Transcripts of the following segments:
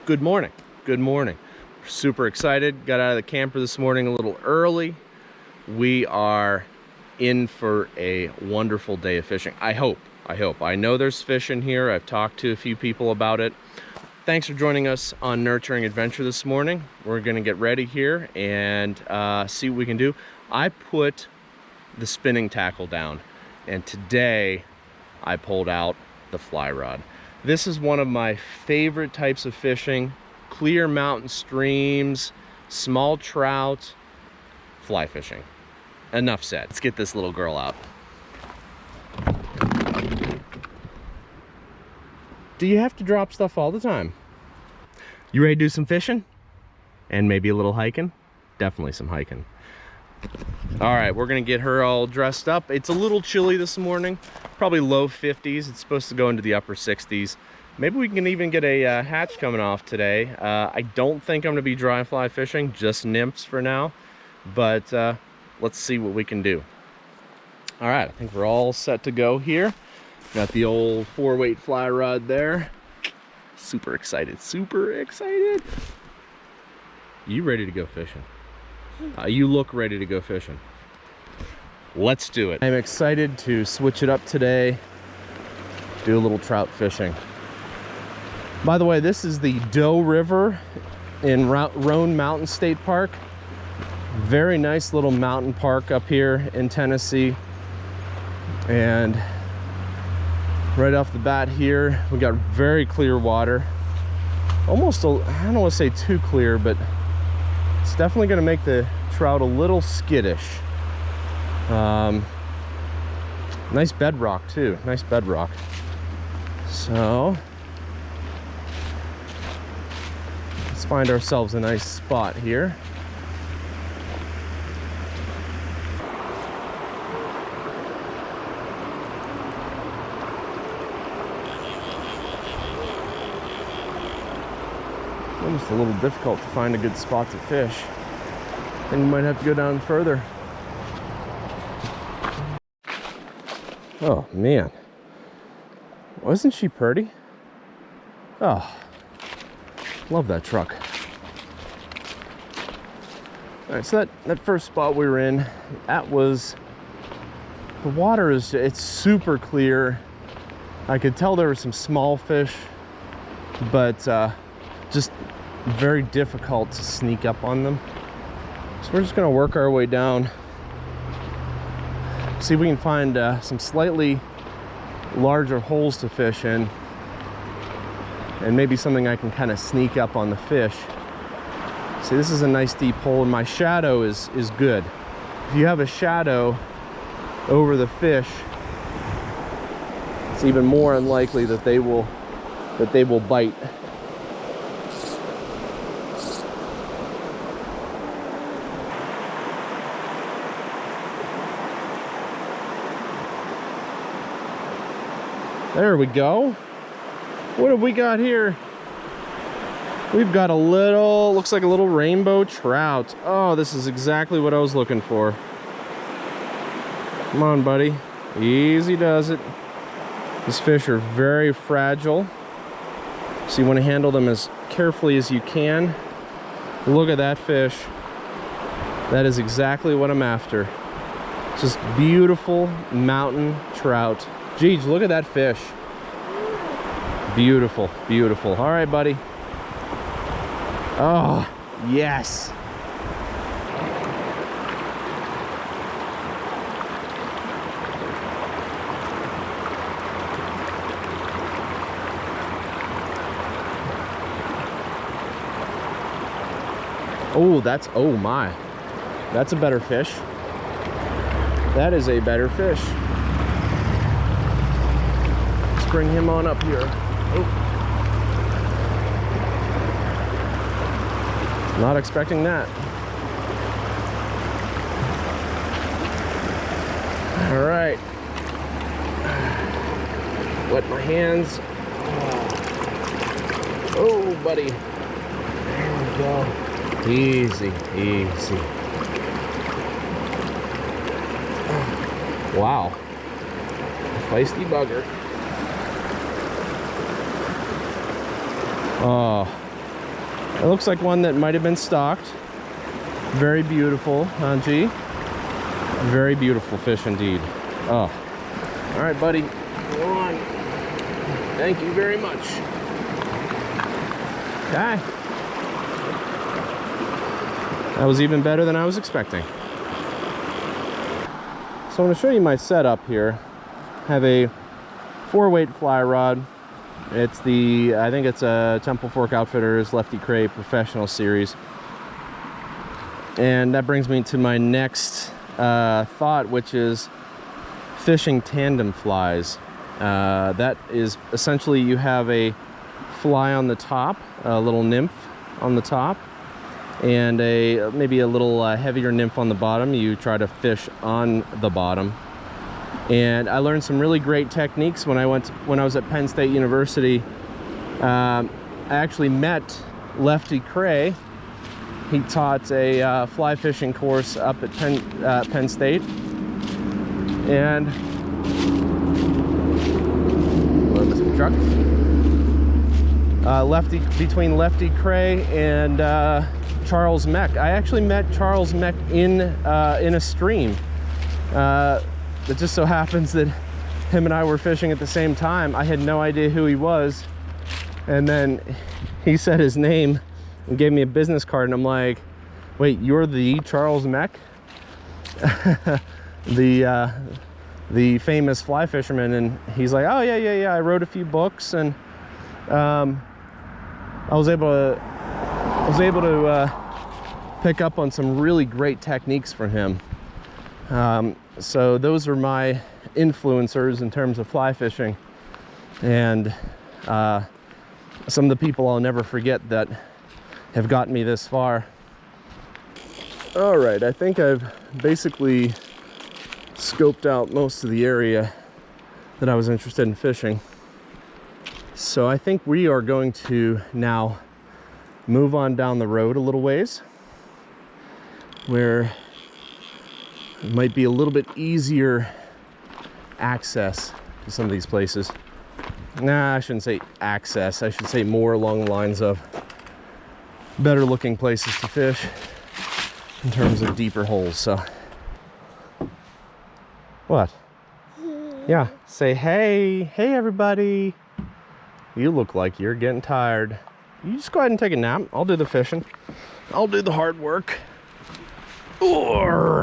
Good morning. Good morning. Super excited. Got out of the camper this morning a little early. We are in for a wonderful day of fishing. I hope. I know there's fish in here. I've talked to a few people about it. Thanks for joining us on Nurturing Adventure this morning. We're gonna get ready here and see what we can do. I put the spinning tackle down, and today I pulled out the fly rod. This is one of my favorite types of fishing. Clear mountain streams, small trout, fly fishing. Enough said. Let's get this little girl out. Do you have to drop stuff all the time? You ready to do some fishing? And maybe a little hiking? Definitely some hiking. All right, we're gonna get her all dressed up. It's a little chilly this morning, probably low 50s. It's supposed to go into the upper 60s. Maybe we can even get a hatch coming off today. I don't think I'm gonna be dry fly fishing, just nymphs for now, but let's see what we can do. All right, I think we're all set to go here. Got the old 4-weight fly rod there. Super excited, super excited. You ready to go fishing? You look ready to go fishing. Let's do it. I'm excited to switch it up today, do a little trout fishing. By the way, this is the Doe River in Roan Mountain State Park. Very nice little mountain park up here in Tennessee. And right off the bat here, we got very clear water. Almost, I don't want to say too clear, but it's definitely going to make the trout a little skittish. Nice bedrock too, nice bedrock. So let's find ourselves a nice spot here. Almost a little difficult to find a good spot to fish. I think we might have to go down further. Oh man, wasn't she pretty? Oh, love that truck. All right, so that first spot we were in, that was, the water is, it's super clear. I could tell there were some small fish, but just very difficult to sneak up on them. So we're just gonna work our way down, see if we can find some slightly larger holes to fish in, and maybe something I can kind of sneak up on the fish. See, this is a nice deep hole, and my shadow is good. If you have a shadow over the fish, it's even more unlikely that they will bite. There we go. What have we got here? We've got a little, looks like a little rainbow trout. Oh, this is exactly what I was looking for. Come on, buddy. Easy does it. These fish are very fragile, so you want to handle them as carefully as you can. Look at that fish. That is exactly what I'm after. Just beautiful mountain trout. Geez, look at that fish. Beautiful, beautiful. All right, buddy. Oh, yes. Oh, that's, oh my. That's a better fish. That is a better fish. Bring him on up here. Oh. Not expecting that. All right. Wet my hands. Oh, buddy. There we go. Easy, easy. Wow. Feisty bugger. Oh, It looks like one that might have been stocked. Very beautiful, huh, G? Very beautiful fish indeed. Oh. All right, buddy. Go on. Thank you very much. Okay. That was even better than I was expecting. So I'm going to show you my setup here. I have a 4-weight fly rod. It's the, I think it's a Temple Fork Outfitters Lefty Kreh Professional Series. And that brings me to my next thought, which is fishing tandem flies. That is essentially, you have a fly on the top, a little nymph on the top, and maybe a little heavier nymph on the bottom. You try to fish on the bottom. And I learned some really great techniques when I was at Penn State University. I actually met Lefty Kreh. He taught a fly fishing course up at Penn State. And truck. Between Lefty Kreh and Charles Meck. I actually met Charles Meck in a stream. It just so happens that him and I were fishing at the same time. I had no idea who he was, and then he said his name and gave me a business card, and I'm like, wait, you're the Charles Meck? the famous fly fisherman. And he's like, oh yeah, I wrote a few books, and I was able to pick up on some really great techniques from him. So those are my influencers in terms of fly fishing, and some of the people I'll never forget that have gotten me this far. All right, I think I've basically scoped out most of the area that I was interested in fishing. So I think we are going to now move on down the road a little ways, where it might be a little bit easier access to some of these places. Nah, I shouldn't say access. I should say more along the lines of better looking places to fish in terms of deeper holes. So, what? Yeah, say hey. Hey, everybody. You look like you're getting tired. You just go ahead and take a nap. I'll do the fishing. I'll do the hard work. Hooey.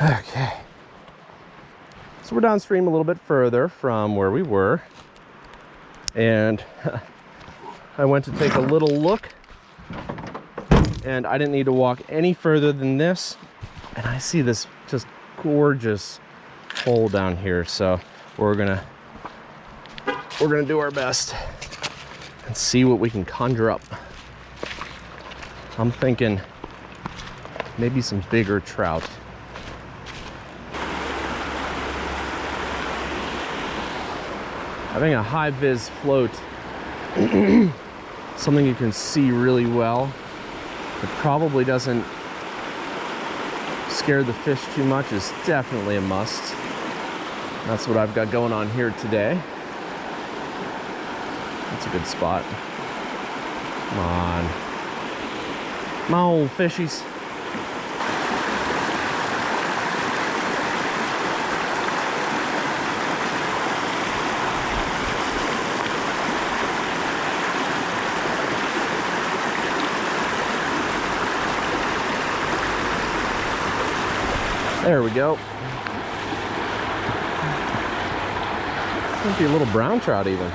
Okay. So we're downstream a little bit further from where we were. And I went to take a little look, and I didn't need to walk any further than this. And I see this just gorgeous hole down here. So we're gonna do our best and see what we can conjure up. I'm thinking maybe some bigger trout. Having a high vis float, something you can see really well, it probably doesn't scare the fish too much, is definitely a must. That's what I've got going on here today. That's a good spot. Come on. Come on, fishies. There we go. Might be a little brown trout even.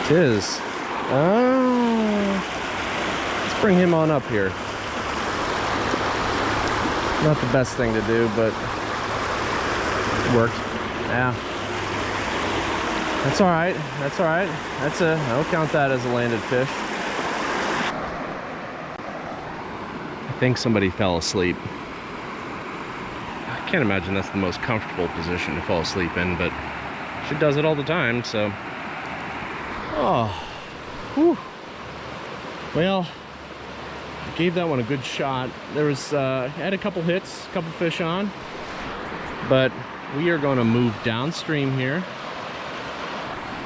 It is. Let's bring him on up here. Not the best thing to do, but it worked. Yeah. That's all right. That's all right. I'll count that as a landed fish. I think somebody fell asleep. I can't imagine that's the most comfortable position to fall asleep in, but she does it all the time, so. Oh. Whew. Well, I Gave that one a good shot. There was, had a couple hits, a couple fish on, but we are going to move downstream here.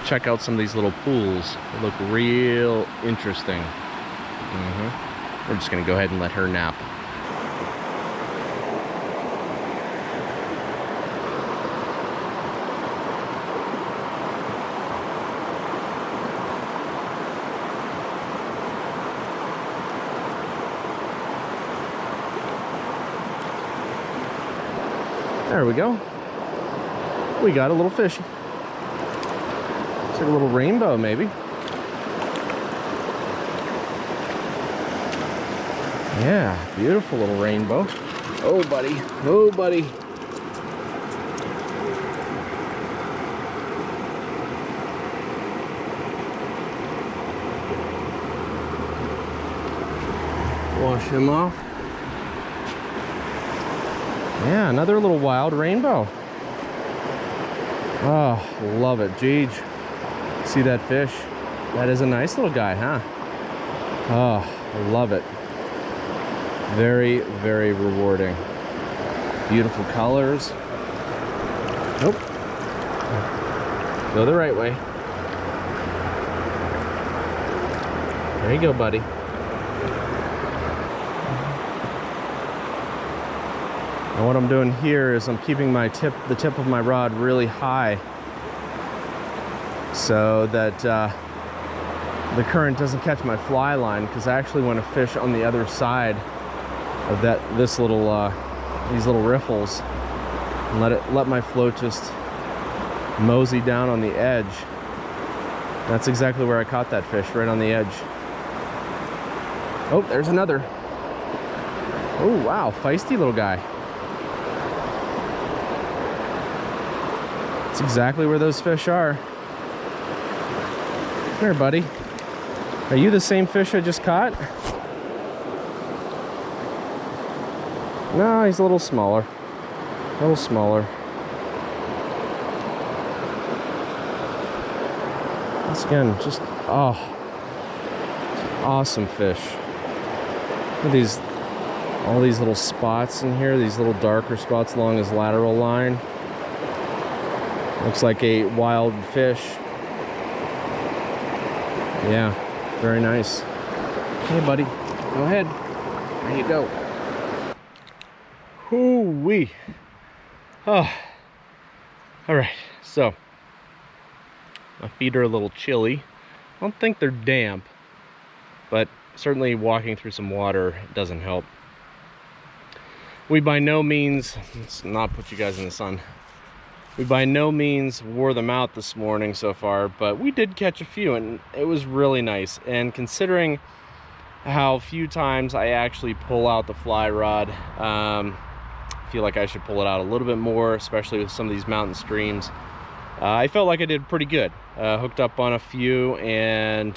Check out some of these little pools. They look real interesting. We're just gonna go ahead and let her nap. There we go. We got a little fishy. It's like a little rainbow, maybe. Yeah, beautiful little rainbow. Oh, buddy. Oh, buddy. Wash him off. Yeah, another little wild rainbow. Oh, love it. Jeej. See that fish? That is a nice little guy, huh? Oh, love it. Very, very rewarding. Beautiful colors. Nope. Go the right way. There you go, buddy. And what I'm doing here is I'm keeping the tip of my rod really high so that the current doesn't catch my fly line, because I actually want to fish on the other side of these little riffles and let my float just mosey down on the edge. That's exactly where I caught that fish, right on the edge. Oh, there's another. Oh wow, feisty little guy. That's exactly where those fish are. Come here, buddy. Are you the same fish I just caught? No, he's a little smaller. A little smaller. Once again, just, oh, awesome fish. Look at all these little spots in here, these little darker spots along his lateral line. Looks like a wild fish. Yeah, very nice. Hey, buddy, go ahead. There you go. Hoo-wee. Oh. All right, so my feet are a little chilly. I don't think they're damp, but certainly walking through some water doesn't help. We by no means, let's not put you guys in the sun. We by no means wore them out this morning so far, but we did catch a few and it was really nice. And considering how few times I actually pull out the fly rod, I feel like I should pull it out a little bit more, especially with some of these mountain streams. I felt like I did pretty good. Hooked up on a few and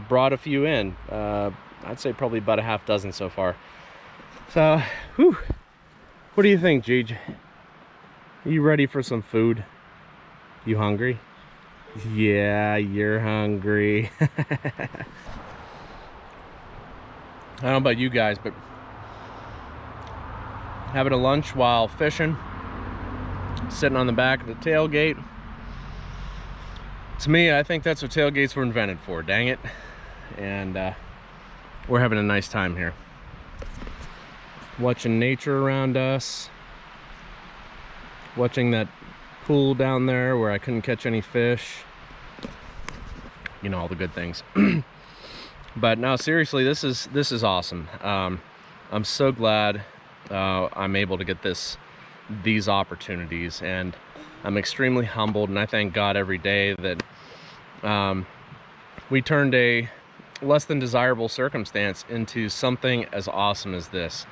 brought a few in. I'd say probably about a half dozen so far. So, whew. What do you think, Jeej? Are you ready for some food? You hungry? Yeah, you're hungry. I don't know about you guys, but having a lunch while fishing, sitting on the back of the tailgate, to me, I think that's what tailgates were invented for, dang it. And we're having a nice time here. Watching nature around us. Watching that pool down there where I couldn't catch any fish. You know, all the good things. But no, seriously, this is awesome. I'm so glad I'm able to get these opportunities, and I'm extremely humbled, and I thank God every day that we turned a less than desirable circumstance into something as awesome as this,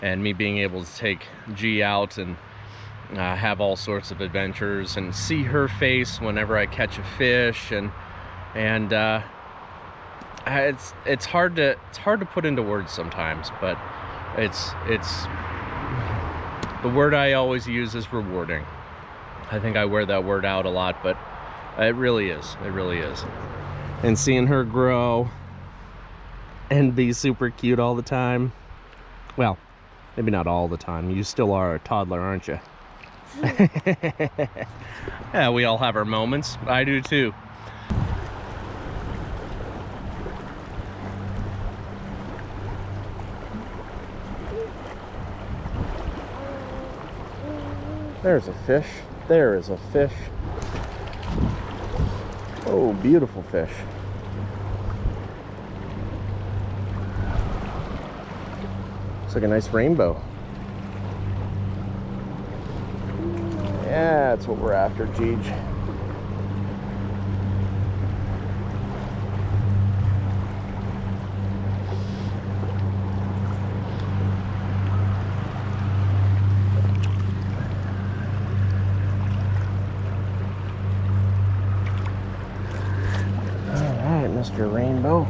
and me being able to take G out and have all sorts of adventures and see her face whenever I catch a fish, and it's hard to put into words sometimes, but it's the word I always use is rewarding. I think I wear that word out a lot, but it really is. And seeing her grow and be super cute all the time. Well, maybe not all the time. You still are a toddler, aren't you? Yeah, we all have our moments. I do too. There's a fish. There is a fish. Oh, beautiful fish. Looks like a nice rainbow. Yeah, that's what we're after, Jeej. Alright, Mr. Rainbow.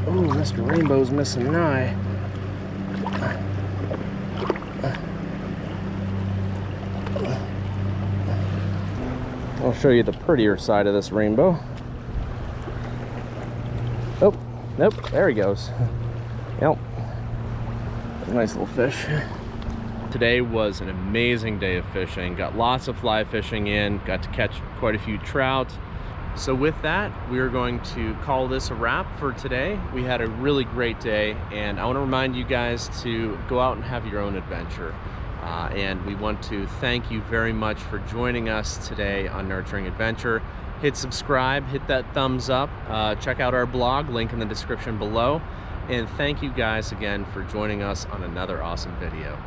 Ooh, Mr. Rainbow's missing an eye. I'll show you the prettier side of this rainbow. Oh, nope, there he goes. Yep. Nice little fish. Today was an amazing day of fishing. Got lots of fly fishing in, got to catch quite a few trout. So with that, we are going to call this a wrap for today. We had a really great day, and I want to remind you guys to go out and have your own adventure. And we want to thank you very much for joining us today on Nurturing Adventure. Hit subscribe, hit that thumbs up, check out our blog, link in the description below. And thank you guys again for joining us on another awesome video.